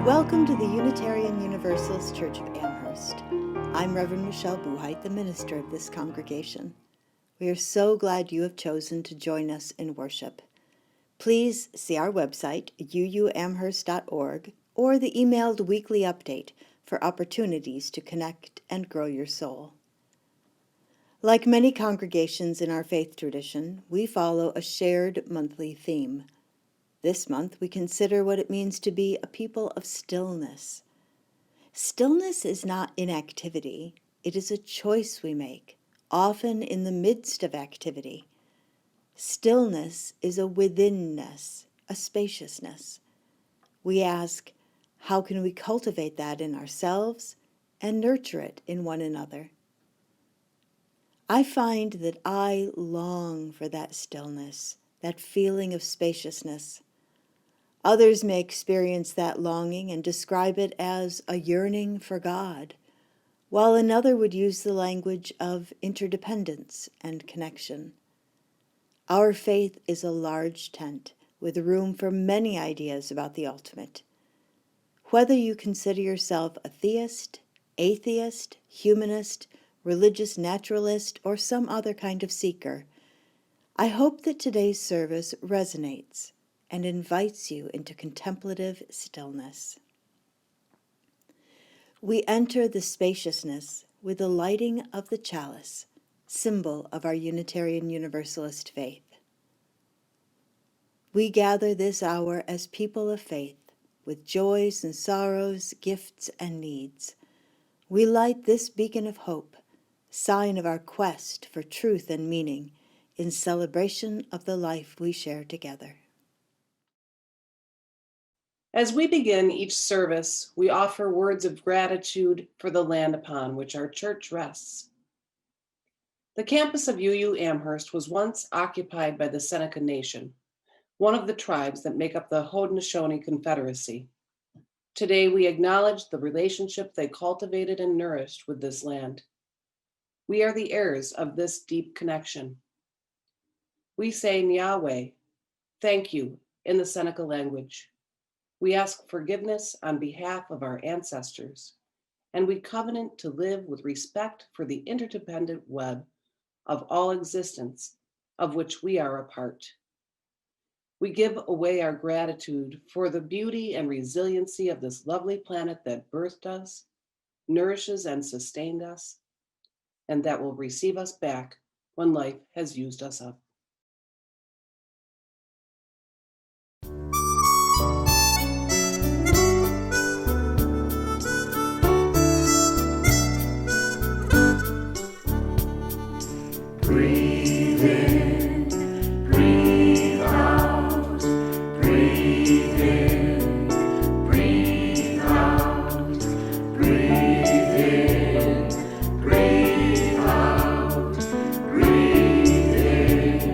Welcome to the Unitarian Universalist Church of Amherst. I'm Reverend Michelle Buhite, the minister of this congregation. We are so glad you have chosen to join us in worship. Please see our website, uuamherst.org, or the emailed weekly update for opportunities to connect and grow your soul. Like many congregations in our faith tradition, we follow a shared monthly theme. This month, we consider what it means to be a people of stillness. Stillness is not inactivity. It is a choice we make, often in the midst of activity. Stillness is a withinness, a spaciousness. We ask, how can we cultivate that in ourselves and nurture it in one another? I find that I long for that stillness, that feeling of spaciousness. Others may experience that longing and describe it as a yearning for God, while another would use the language of interdependence and connection. Our faith is a large tent with room for many ideas about the ultimate. Whether you consider yourself a theist, atheist, humanist, religious naturalist, or some other kind of seeker, I hope that today's service resonates and invites you into contemplative stillness. We enter the spaciousness with the lighting of the chalice, symbol of our Unitarian Universalist faith. We gather this hour as people of faith, with joys and sorrows, gifts and needs. We light this beacon of hope, sign of our quest for truth and meaning, in celebration of the life we share together. As we begin each service, we offer words of gratitude for the land upon which our church rests. The campus of UU Amherst was once occupied by the Seneca Nation, one of the tribes that make up the Haudenosaunee Confederacy. Today, we acknowledge the relationship they cultivated and nourished with this land. We are the heirs of this deep connection. We say Nyahweh, thank you, in the Seneca language. We ask forgiveness on behalf of our ancestors, and we covenant to live with respect for the interdependent web of all existence, of which we are a part. We give away our gratitude for the beauty and resiliency of this lovely planet that birthed us, nourishes and sustained us, and that will receive us back when life has used us up. Breathe in, breathe out, breathe in, breathe out, breathe in, breathe out, breathe in,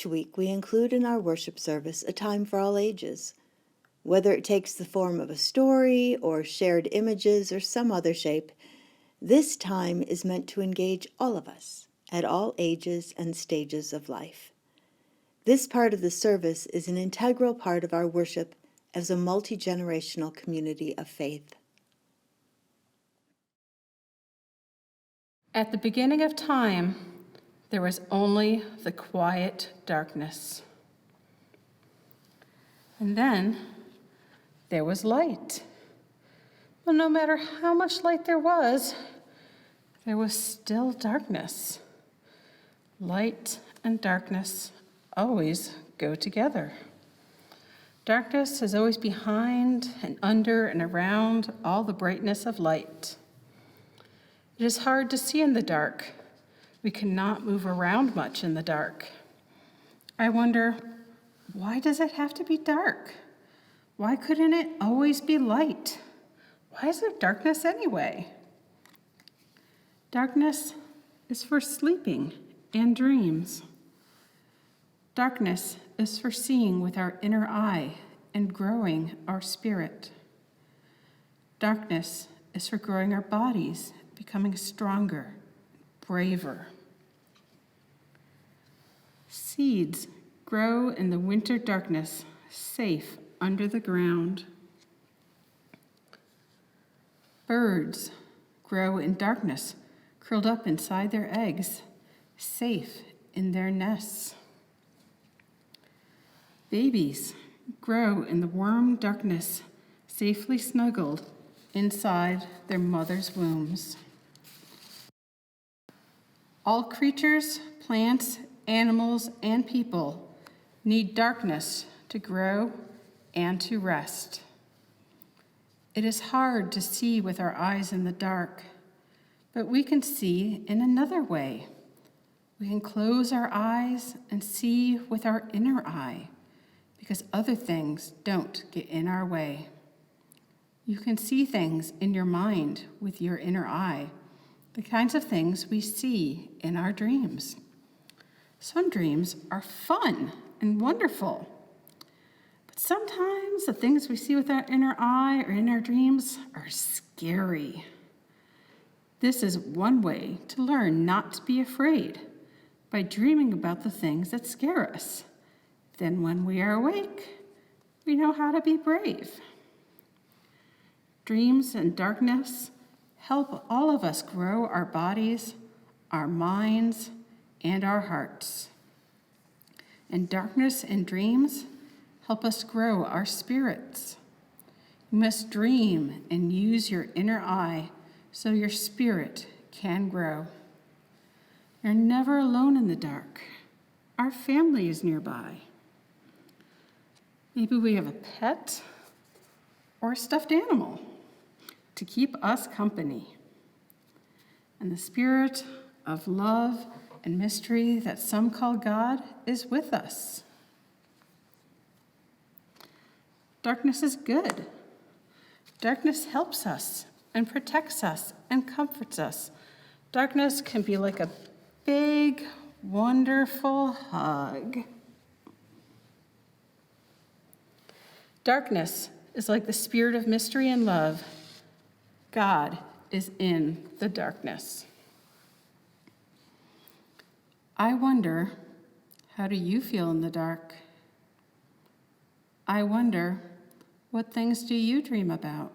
Each week we include in our worship service a time for all ages. Whether it takes the form of a story or shared images or some other shape, this time is meant to engage all of us at all ages and stages of life. This part of the service is an integral part of our worship as a multi-generational community of faith. At the beginning of time, there was only the quiet darkness. And then there was light. But no matter how much light there was still darkness. Light and darkness always go together. Darkness is always behind and under and around all the brightness of light. It is hard to see in the dark. We cannot move around much in the dark. I wonder, why does it have to be dark? Why couldn't it always be light? Why is there darkness anyway? Darkness is for sleeping and dreams. Darkness is for seeing with our inner eye and growing our spirit. Darkness is for growing our bodies, becoming stronger, braver. Seeds grow in the winter darkness, safe under the ground. Birds grow in darkness, curled up inside their eggs, safe in their nests. Babies grow in the warm darkness, safely snuggled inside their mother's wombs. All creatures, plants, animals, and people need darkness to grow and to rest. It is hard to see with our eyes in the dark, but we can see in another way. We can close our eyes and see with our inner eye, because other things don't get in our way. You can see things in your mind with your inner eye, the kinds of things we see in our dreams. Some dreams are fun and wonderful, but sometimes the things we see with our inner eye or in our dreams are scary. This is one way to learn not to be afraid, by dreaming about the things that scare us. Then when we are awake, we know how to be brave. Dreams and darkness help all of us grow our bodies, our minds, and our hearts. And darkness and dreams help us grow our spirits. You must dream and use your inner eye so your spirit can grow. You're never alone in the dark. Our family is nearby. Maybe we have a pet or a stuffed animal to keep us company. And the spirit of love and mystery that some call God is with us. Darkness is good. Darkness helps us and protects us and comforts us. Darkness can be like a big, wonderful hug. Darkness is like the spirit of mystery and love. God is in the darkness. I wonder, how do you feel in the dark? I wonder, what things do you dream about?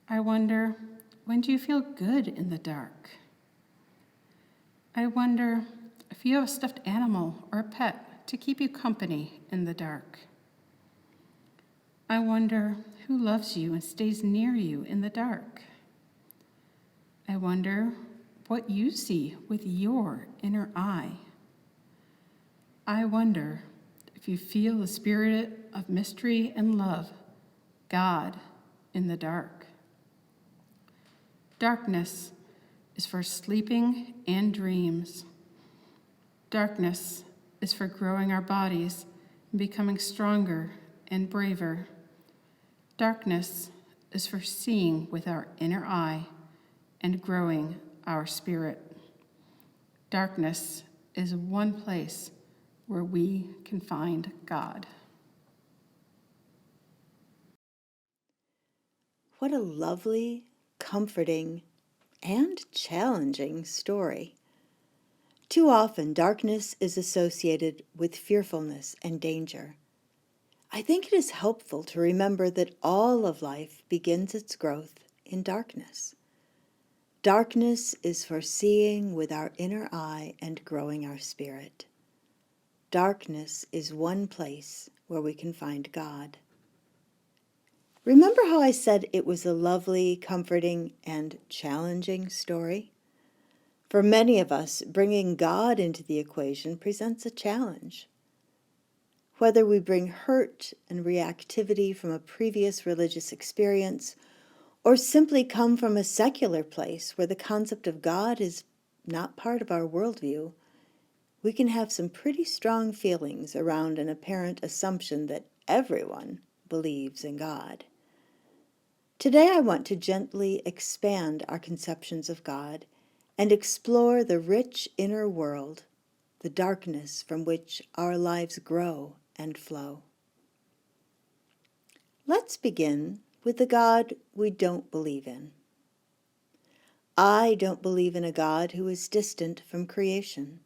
I wonder, when do you feel good in the dark? I wonder if you have a stuffed animal or a pet to keep you company in the dark. I wonder who loves you and stays near you in the dark. I wonder what you see with your inner eye. I wonder if you feel the spirit of mystery and love, God in the dark. Darkness is for sleeping and dreams. Darkness is for growing our bodies and becoming stronger and braver. Darkness is for seeing with our inner eye and growing our spirit. Darkness is one place where we can find God. What a lovely, comforting, and challenging story. Too often, darkness is associated with fearfulness and danger. I think it is helpful to remember that all of life begins its growth in darkness. Darkness is for seeing with our inner eye and growing our spirit. Darkness is one place where we can find God. Remember how I said it was a lovely, comforting, and challenging story? For many of us, bringing God into the equation presents a challenge. Whether we bring hurt and reactivity from a previous religious experience, or simply come from a secular place where the concept of God is not part of our worldview, we can have some pretty strong feelings around an apparent assumption that everyone believes in God. Today I want to gently expand our conceptions of God and explore the rich inner world, the darkness from which our lives grow and flow. Let's begin with the God we don't believe in. I don't believe in a God who is distant from creation.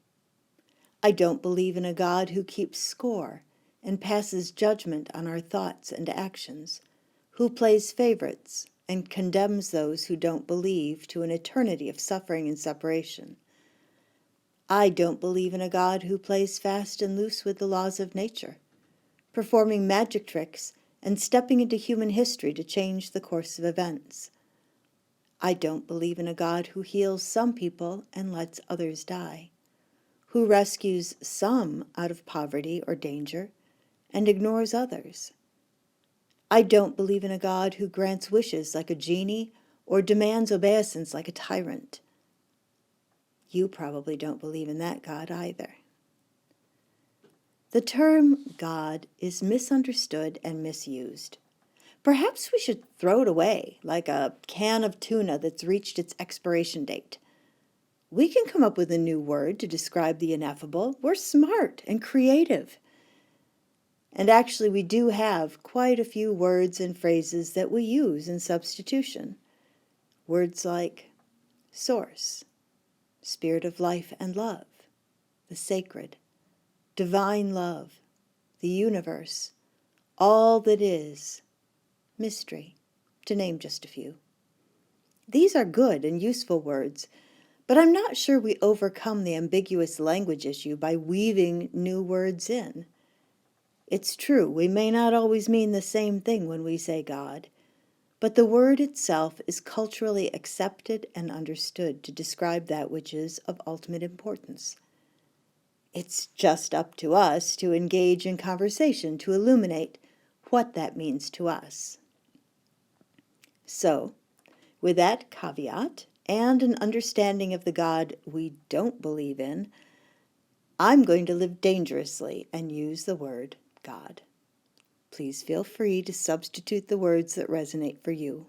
I don't believe in a God who keeps score and passes judgment on our thoughts and actions, who plays favorites and condemns those who don't believe to an eternity of suffering and separation. I don't believe in a God who plays fast and loose with the laws of nature, performing magic tricks and stepping into human history to change the course of events. I don't believe in a God who heals some people and lets others die, who rescues some out of poverty or danger and ignores others. I don't believe in a God who grants wishes like a genie or demands obeisance like a tyrant. You probably don't believe in that God either. The term God is misunderstood and misused. Perhaps we should throw it away like a can of tuna that's reached its expiration date. We can come up with a new word to describe the ineffable. We're smart and creative. And actually, we do have quite a few words and phrases that we use in substitution. Words like source, spirit of life and love, the sacred, divine love, the universe, all that is, mystery, to name just a few. These are good and useful words, but I'm not sure we overcome the ambiguous language issue by weaving new words in. It's true, we may not always mean the same thing when we say God, but the word itself is culturally accepted and understood to describe that which is of ultimate importance. It's just up to us to engage in conversation to illuminate what that means to us. So, with that caveat and an understanding of the God we don't believe in, I'm going to live dangerously and use the word God. Please feel free to substitute the words that resonate for you.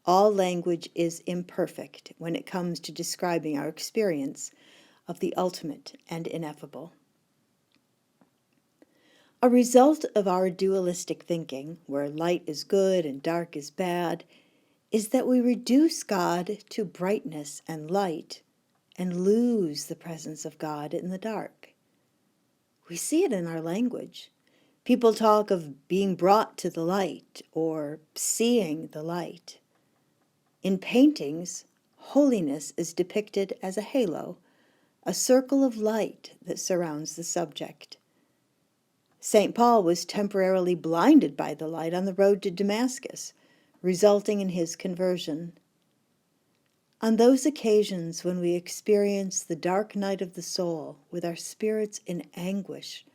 All language is imperfect when it comes to describing our experience of the ultimate and ineffable. A result of our dualistic thinking, where light is good and dark is bad, is that we reduce God to brightness and light and lose the presence of God in the dark. We see it in our language. People talk of being brought to the light or seeing the light. In paintings, holiness is depicted as a halo, a circle of light that surrounds the subject. St. Paul was temporarily blinded by the light on the road to Damascus, resulting in his conversion. On those occasions when we experience the dark night of the soul with our spirits in anguish,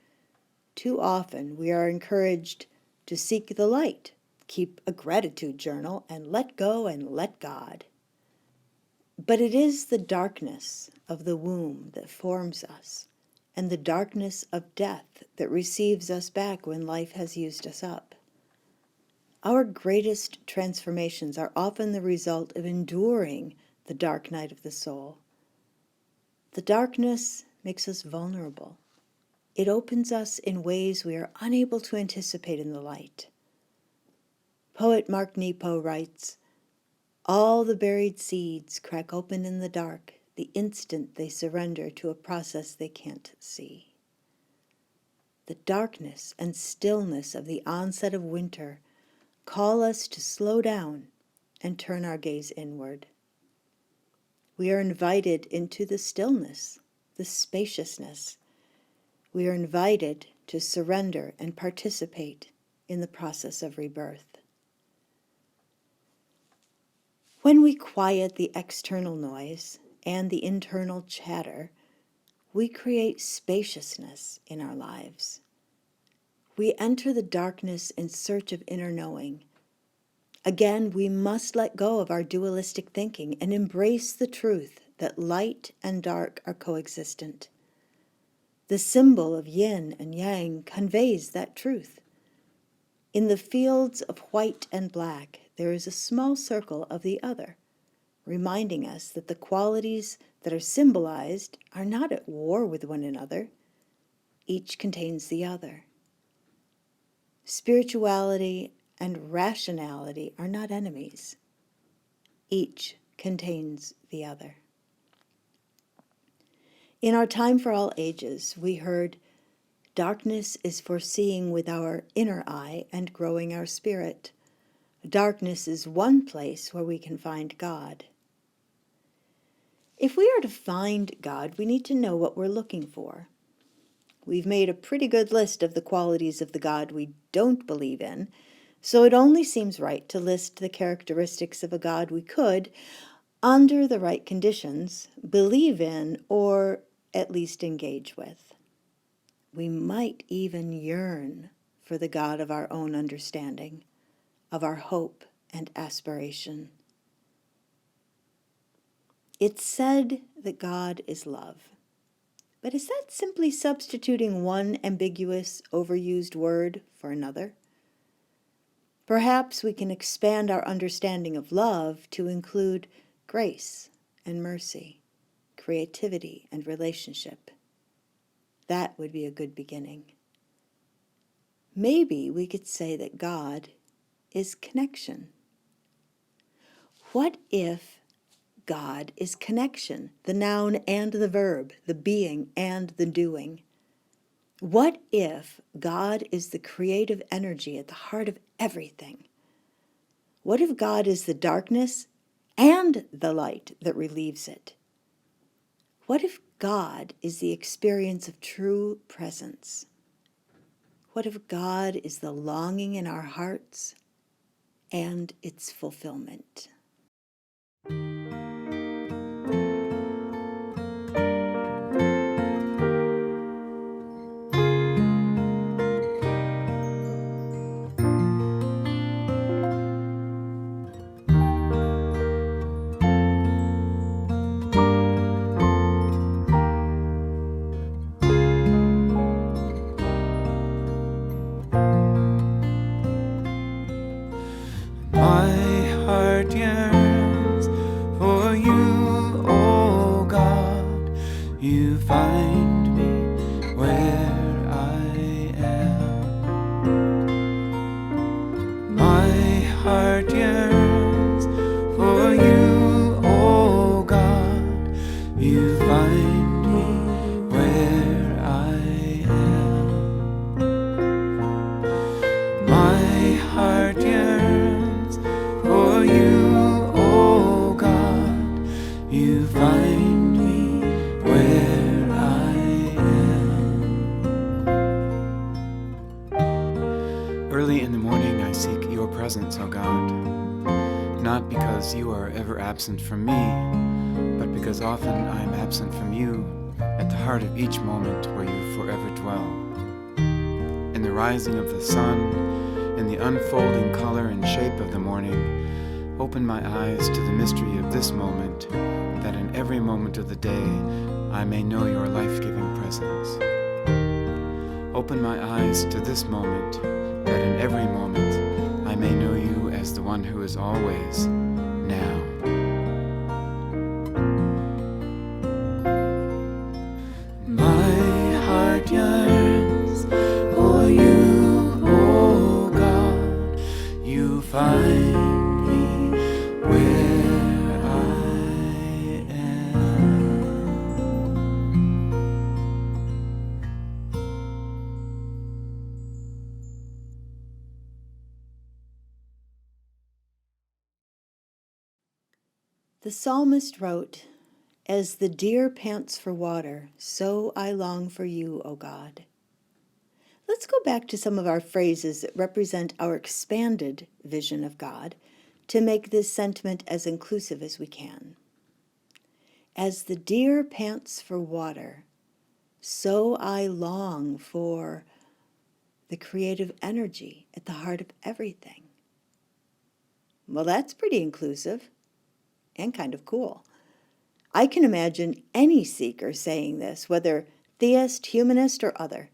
too often we are encouraged to seek the light, keep a gratitude journal, and let go and let God. But it is the darkness of the womb that forms us, and the darkness of death that receives us back when life has used us up. Our greatest transformations are often the result of enduring the dark night of the soul. The darkness makes us vulnerable. It opens us in ways we are unable to anticipate in the light. Poet Mark Nepo writes, "All the buried seeds crack open in the dark the instant they surrender to a process they can't see." The darkness and stillness of the onset of winter call us to slow down and turn our gaze inward. We are invited into the stillness, the spaciousness. We are invited to surrender and participate in the process of rebirth. When we quiet the external noise and the internal chatter, we create spaciousness in our lives. We enter the darkness in search of inner knowing. Again, we must let go of our dualistic thinking and embrace the truth that light and dark are coexistent. The symbol of yin and yang conveys that truth. In the fields of white and black, there is a small circle of the other, reminding us that the qualities that are symbolized are not at war with one another. Each contains the other. Spirituality and rationality are not enemies. Each contains the other. In our Time for All Ages, we heard, "Darkness is for seeing with our inner eye and growing our spirit. Darkness is one place where we can find God." If we are to find God, we need to know what we're looking for. We've made a pretty good list of the qualities of the God we don't believe in, so it only seems right to list the characteristics of a God we could, under the right conditions, believe in or at least engage with. We might even yearn for the God of our own understanding, of our hope and aspiration. It's said that God is love. But is that simply substituting one ambiguous, overused word for another? Perhaps we can expand our understanding of love to include grace and mercy, creativity and relationship. That would be a good beginning. Maybe we could say that God is connection. What if God is connection, the noun and the verb, the being and the doing? What if God is the creative energy at the heart of everything? What if God is the darkness and the light that relieves it? What if God is the experience of true presence? What if God is the longing in our hearts and its fulfillment? My heart yearns for you, oh God. You find me where I am. My heart yearns for you, oh God. You find me where I am. My heart yearns for you, oh God. You find me where I am. Early in the morning I seek your presence, O God, not because you are ever absent from me, but because often I am absent from you at the heart of each moment where you forever dwell. In the rising of the sun, in the unfolding color and shape of the morning, open my eyes to the mystery of this moment, that in every moment of the day I may know your life-giving presence. Open my eyes to this moment, that in every moment I may know you as the one who is always now. The psalmist wrote, "As the deer pants for water, so I long for you, O God." Let's go back to some of our phrases that represent our expanded vision of God to make this sentiment as inclusive as we can. As the deer pants for water, so I long for the creative energy at the heart of everything. Well, that's pretty inclusive and kind of cool. I can imagine any seeker saying this, whether theist, humanist, or other.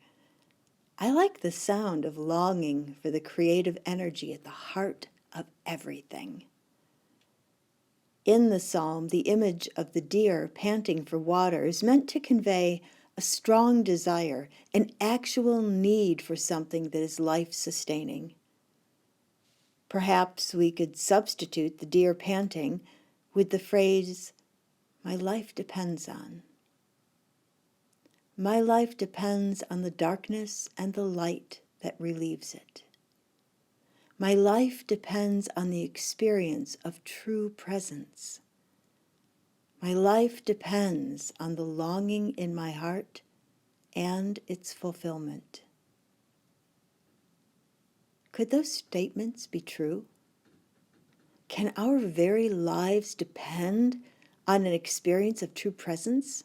I like the sound of longing for the creative energy at the heart of everything. In the psalm, the image of the deer panting for water is meant to convey a strong desire, an actual need for something that is life-sustaining. Perhaps we could substitute the deer panting with the phrase, "My life depends on." My life depends on the darkness and the light that relieves it. My life depends on the experience of true presence. My life depends on the longing in my heart and its fulfillment. Could those statements be true? Can our very lives depend on an experience of true presence?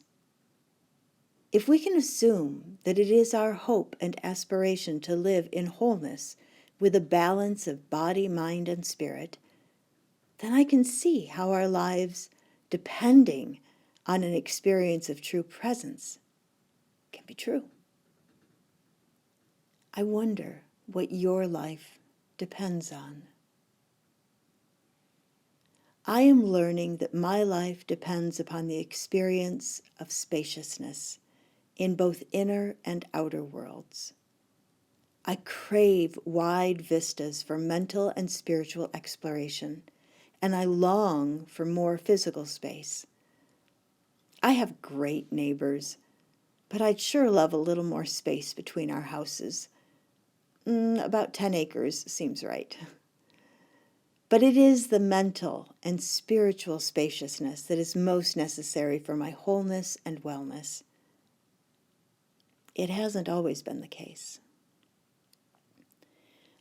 If we can assume that it is our hope and aspiration to live in wholeness with a balance of body, mind, and spirit, then I can see how our lives, depending on an experience of true presence, can be true. I wonder what your life depends on. I am learning that my life depends upon the experience of spaciousness in both inner and outer worlds. I crave wide vistas for mental and spiritual exploration, and I long for more physical space. I have great neighbors, but I'd sure love a little more space between our houses. About 10 acres seems right. But it is the mental and spiritual spaciousness that is most necessary for my wholeness and wellness. It hasn't always been the case.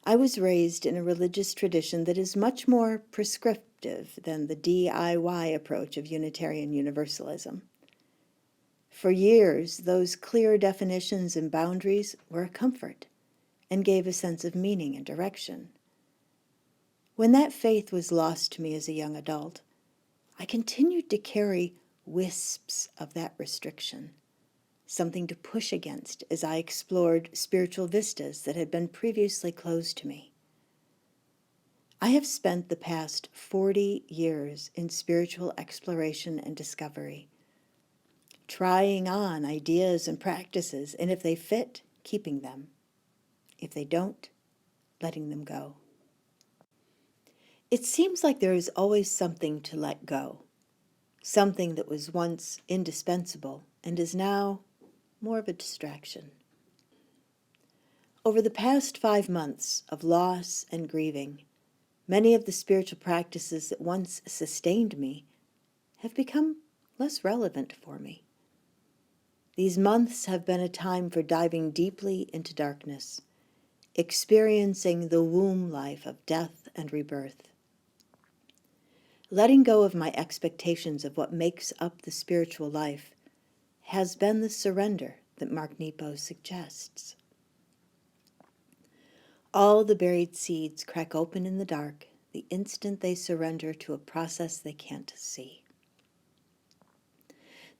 I was raised in a religious tradition that is much more prescriptive than the DIY approach of Unitarian Universalism. For years, those clear definitions and boundaries were a comfort and gave a sense of meaning and direction. When that faith was lost to me as a young adult, I continued to carry wisps of that restriction, something to push against as I explored spiritual vistas that had been previously closed to me. I have spent the past 40 years in spiritual exploration and discovery, trying on ideas and practices, and if they fit, keeping them. If they don't, letting them go. It seems like there is always something to let go, something that was once indispensable and is now more of a distraction. Over the past 5 months of loss and grieving, many of the spiritual practices that once sustained me have become less relevant for me. These months have been a time for diving deeply into darkness, experiencing the womb life of death and rebirth. Letting go of my expectations of what makes up the spiritual life has been the surrender that Mark Nepo suggests. All the buried seeds crack open in the dark the instant they surrender to a process they can't see.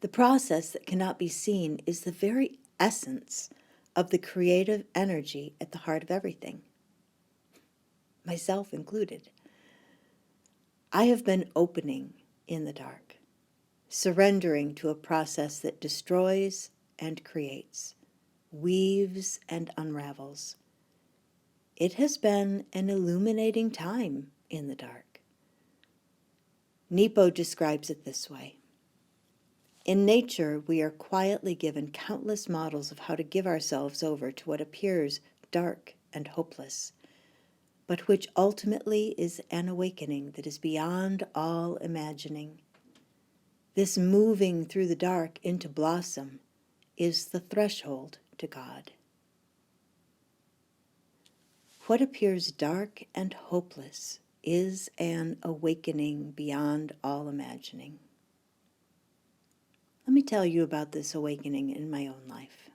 The process that cannot be seen is the very essence of the creative energy at the heart of everything, myself included. I have been opening in the dark, surrendering to a process that destroys and creates, weaves and unravels. It has been an illuminating time in the dark. Nepo describes it this way. In nature, we are quietly given countless models of how to give ourselves over to what appears dark and hopeless, but which ultimately is an awakening that is beyond all imagining This moving through the dark into blossom is the threshold to God. What appears dark and hopeless is an awakening beyond all imagining. Let me tell you about this awakening in my own life.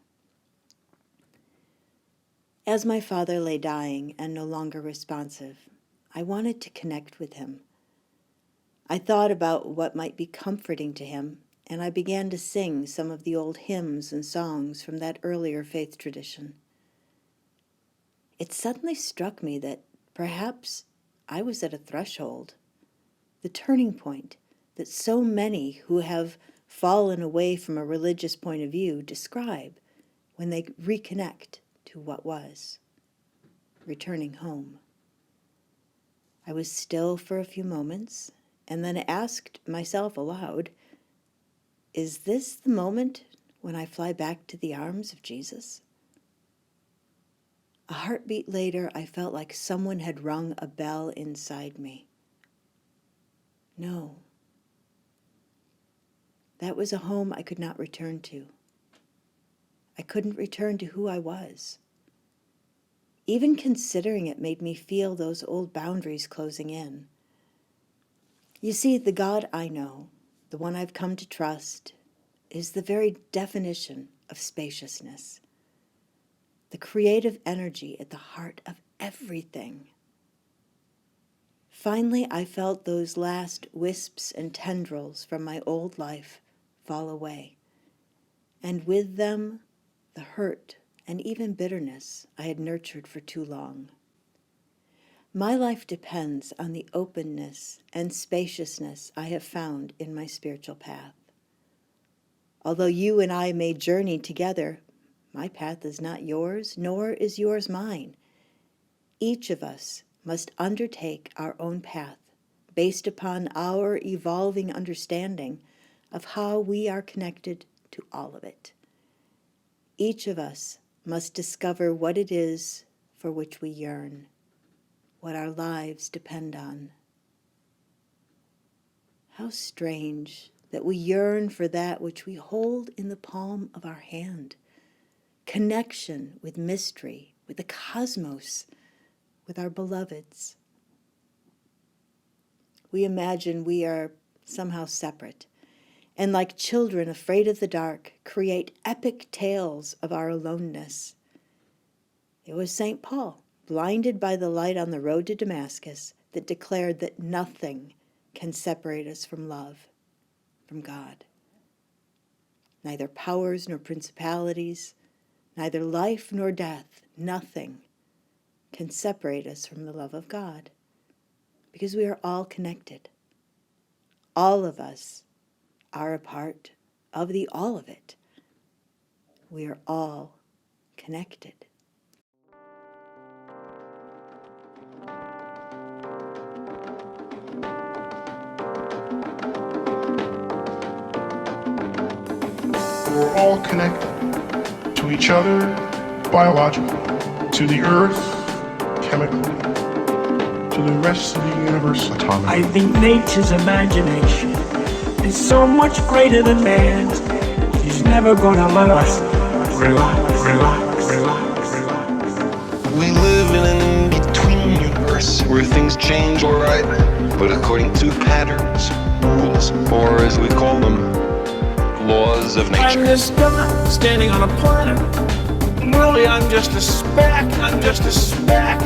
As my father lay dying and no longer responsive, I wanted to connect with him. I thought about what might be comforting to him, and I began to sing some of the old hymns and songs from that earlier faith tradition. It suddenly struck me that perhaps I was at a threshold, the turning point that so many who have fallen away from a religious point of view describe when they reconnect to what was, returning home. I was still for a few moments and then asked myself aloud, is this the moment when I fly back to the arms of Jesus? A heartbeat later, I felt like someone had rung a bell inside me. No. That was a home I could not return to. I couldn't return to who I was. Even considering it made me feel those old boundaries closing in. You see, the God I know, the one I've come to trust, is the very definition of spaciousness, the creative energy at the heart of everything. Finally, I felt those last wisps and tendrils from my old life fall away, and with them, the hurt and even bitterness I had nurtured for too long. My life depends on the openness and spaciousness I have found in my spiritual path. Although you and I may journey together, my path is not yours, nor is yours mine. Each of us must undertake our own path based upon our evolving understanding of how we are connected to all of it. Each of us must discover what it is for which we yearn, what our lives depend on. How strange that we yearn for that which we hold in the palm of our hand. Connection with mystery, with the cosmos, with our beloveds. We imagine we are somehow separate, and like children afraid of the dark, create epic tales of our aloneness. It was St. Paul, blinded by the light on the road to Damascus, that declared that nothing can separate us from love, from God. Neither powers nor principalities, neither life nor death, nothing can separate us from the love of God, because we are all connected. All of us are a part of the all of it. We are all connected. We're all connected to each other biologically, to the earth chemically, to the rest of the universe atomically. I think nature's imagination is so much greater than man's. He's never gonna let us relax. We live in an in-between universe where things change alright, but according to patterns, rules, or as we call them, laws of nature. I'm this guy standing on a planet. Really, I'm just a speck.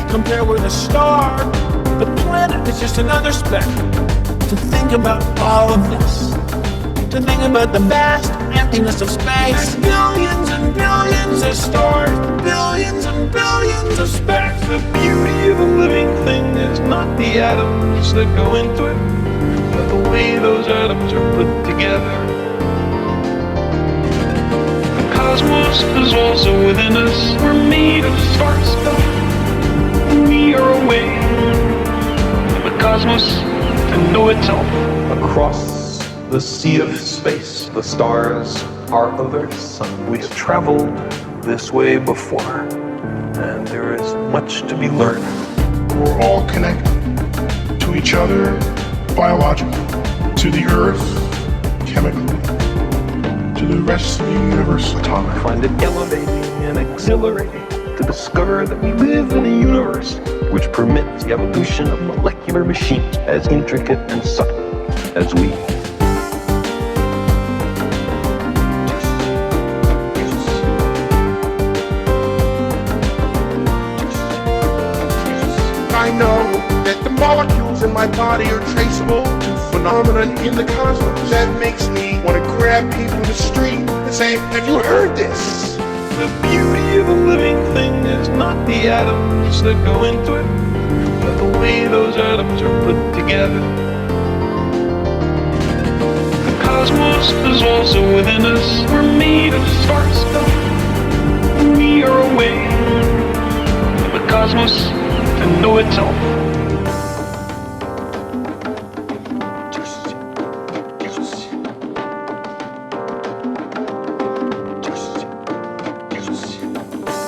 Compared with a star. The planet is just another speck. To think about all of this, to think about the vast emptiness of space. There's billions and billions of stars, billions and billions of specks. The beauty of a living thing is not the atoms that go into it, but the way those atoms are put together. The cosmos is also within us. We're made of star stuff, and we are a way of the cosmos to know itself. Across the sea of space, the stars are other suns. We've traveled this way before, and there is much to be learned. We're all connected to each other biologically, to the earth chemically, to the rest of the universe atomically. I find it elevating and exhilarating to discover that we live in a universe which permits the evolution of molecular machines as intricate and subtle as we. I know that the molecules in my body are traceable to phenomena in the cosmos. That makes me want to grab people in the street and say, have you heard this? The beauty of a living thing is not the atoms that go into it, but the way those atoms are put together. The cosmos is also within us. We're made of star stuff. We are a way for the cosmos to know itself.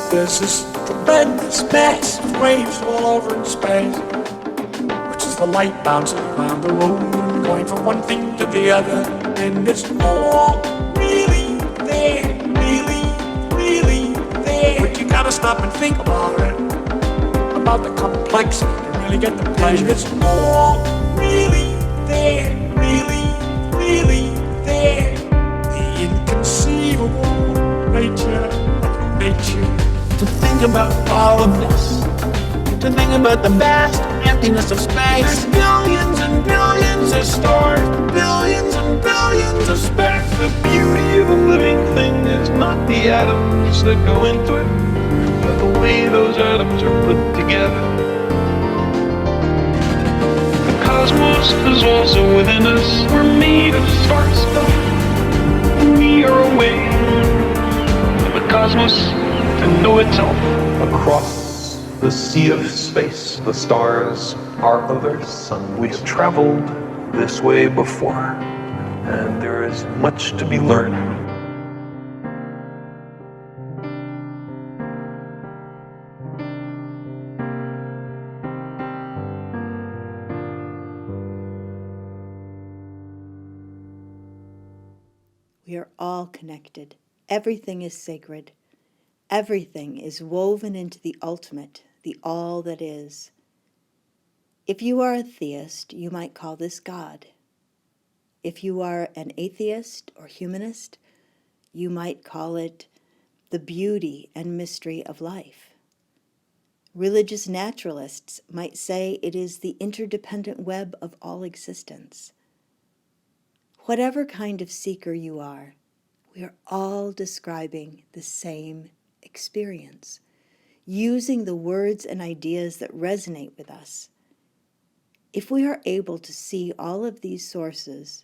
There's this tremendous mass of waves all over in space, which is the light bouncing around the room, going from one thing to the other. And it's all really there, really there. But you gotta stop and think about it, about the complexity to really get the pleasure. It's all really there, really there. The inconceivable nature of nature. To think about all of this, to think about the vast emptiness of space. There's billions and billions of stars, billions and billions of specks. The beauty of a living thing is not the atoms that go into it, but the way those atoms are put together. The cosmos is also within us. We're made of star stuff. We are a way for the cosmos to know itself. Across the sea of space, the stars are other suns. We've traveled this way before, and there is much to be learned. We are all connected. Everything is sacred. Everything is woven into the ultimate, the all that is. If you are a theist, you might call this God. If you are an atheist or humanist, you might call it the beauty and mystery of life. Religious naturalists might say it is the interdependent web of all existence. Whatever kind of seeker you are, we are all describing the same experience, using the words and ideas that resonate with us. If we are able to see all of these sources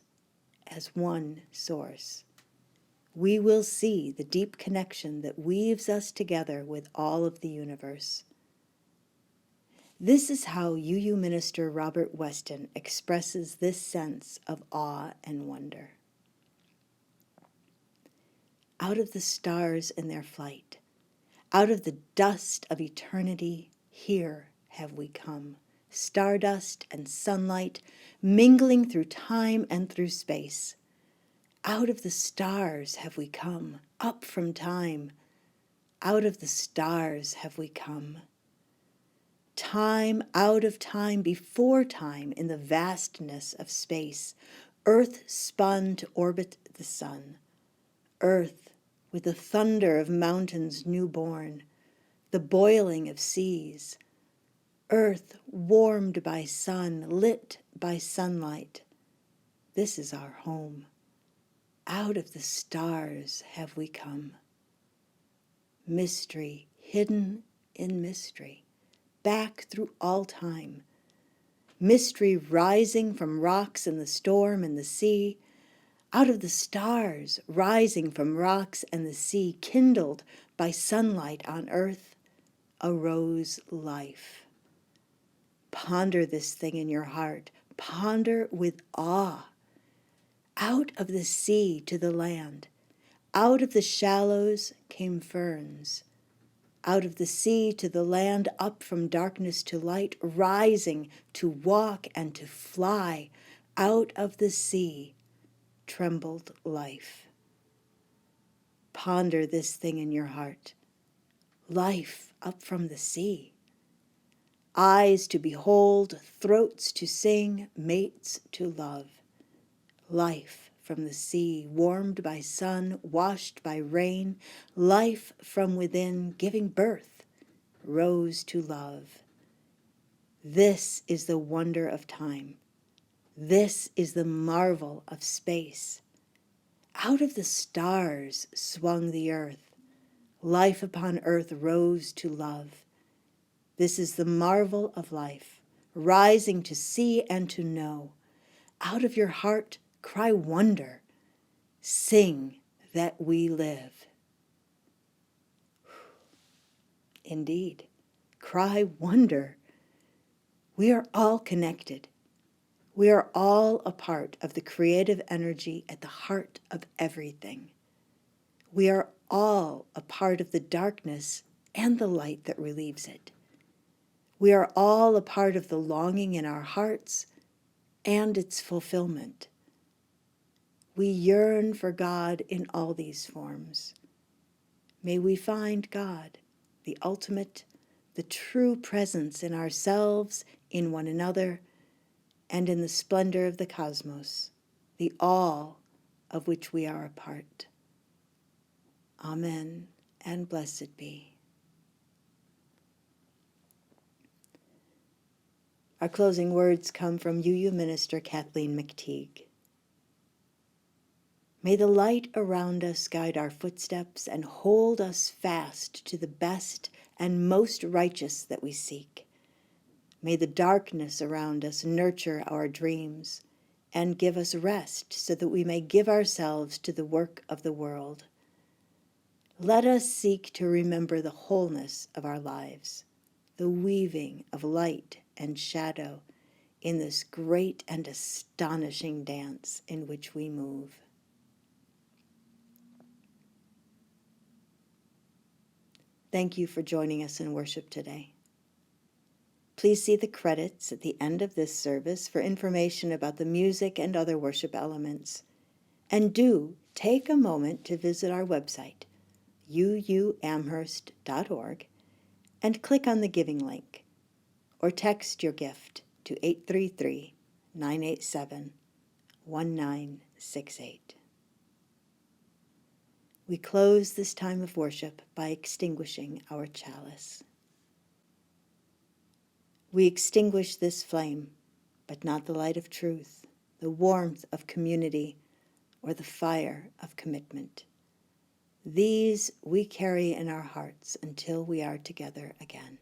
as one source, we will see the deep connection that weaves us together with all of the universe. This is how UU minister Robert Weston expresses this sense of awe and wonder. Out of the stars in their flight, out of the dust of eternity, here have we come, stardust and sunlight mingling through time and through space. Out of the stars have we come, up from time. Out of the stars have we come. Time out of time, before time, in the vastness of space, Earth spun to orbit the sun. Earth, with the thunder of mountains newborn, the boiling of seas. Earth, warmed by sun, lit by sunlight. This is our home. Out of the stars have we come. Mystery, hidden in mystery, back through all time. Mystery rising from rocks in the storm and the sea. Out of the stars, rising from rocks and the sea, kindled by sunlight on earth, arose life. Ponder this thing in your heart. Ponder with awe. Out of the sea to the land, out of the shallows came ferns. Out of the sea to the land, up from darkness to light, rising to walk and to fly. Out of the sea, trembled life. Ponder this thing in your heart. Life up from the sea. Eyes to behold, throats to sing, mates to love. Life from the sea, warmed by sun, washed by rain. Life from within, giving birth, rose to love. This is the wonder of time. This is the marvel of space. Out of the stars swung the earth. Life upon earth rose to love. This is the marvel of life, rising to see and to know. Out of your heart cry wonder. Sing that we live. Indeed, cry wonder. We are all connected. We are all a part of the creative energy at the heart of everything. We are all a part of the darkness and the light that relieves it. We are all a part of the longing in our hearts and its fulfillment. We yearn for God in all these forms. May we find God, the ultimate, the true presence in ourselves, in one another, and in the splendor of the cosmos, the all of which we are a part. Amen, and blessed be. Our closing words come from UU Minister Kathleen McTeague. May the light around us guide our footsteps and hold us fast to the best and most righteous that we seek. May the darkness around us nurture our dreams and give us rest so that we may give ourselves to the work of the world. Let us seek to remember the wholeness of our lives, the weaving of light and shadow in this great and astonishing dance in which we move. Thank you for joining us in worship today. Please see the credits at the end of this service for information about the music and other worship elements. And do take a moment to visit our website, uuamherst.org, and click on the giving link, or text your gift to 833-987-1968. We close this time of worship by extinguishing our chalice. We extinguish this flame, but not the light of truth, the warmth of community, or the fire of commitment. These we carry in our hearts until we are together again.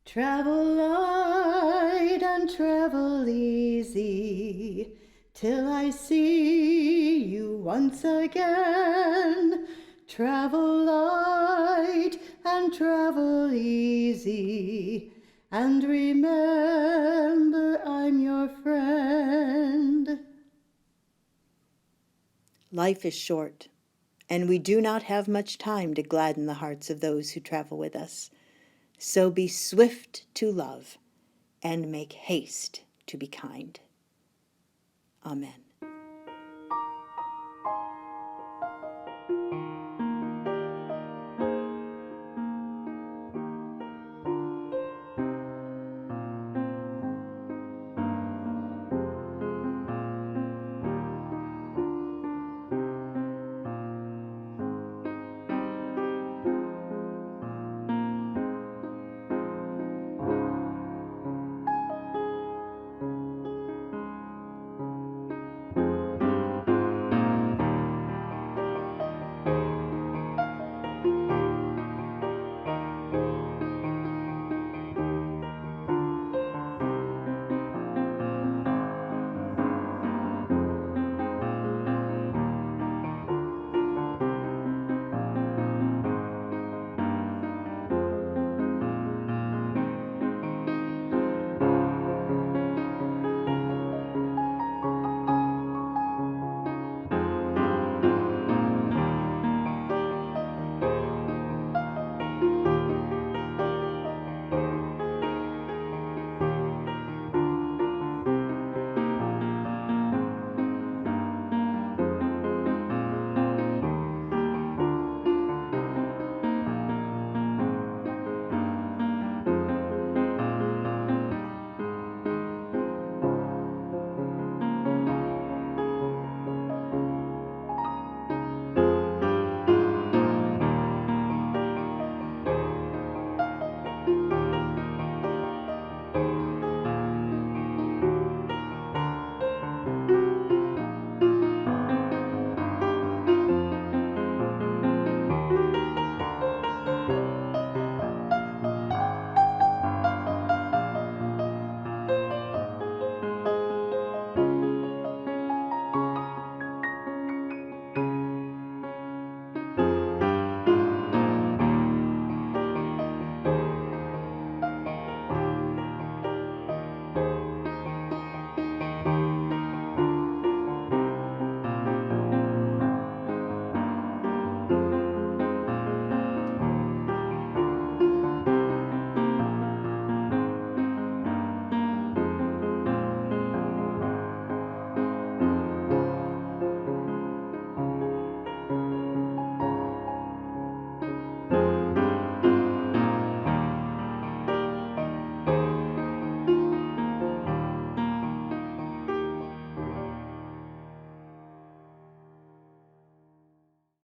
Travel light and travel easy, till I see you once again. Travel light and travel easy, and remember I'm your friend. Life is short, and we do not have much time to gladden the hearts of those who travel with us. So be swift to love, and make haste to be kind. Amen.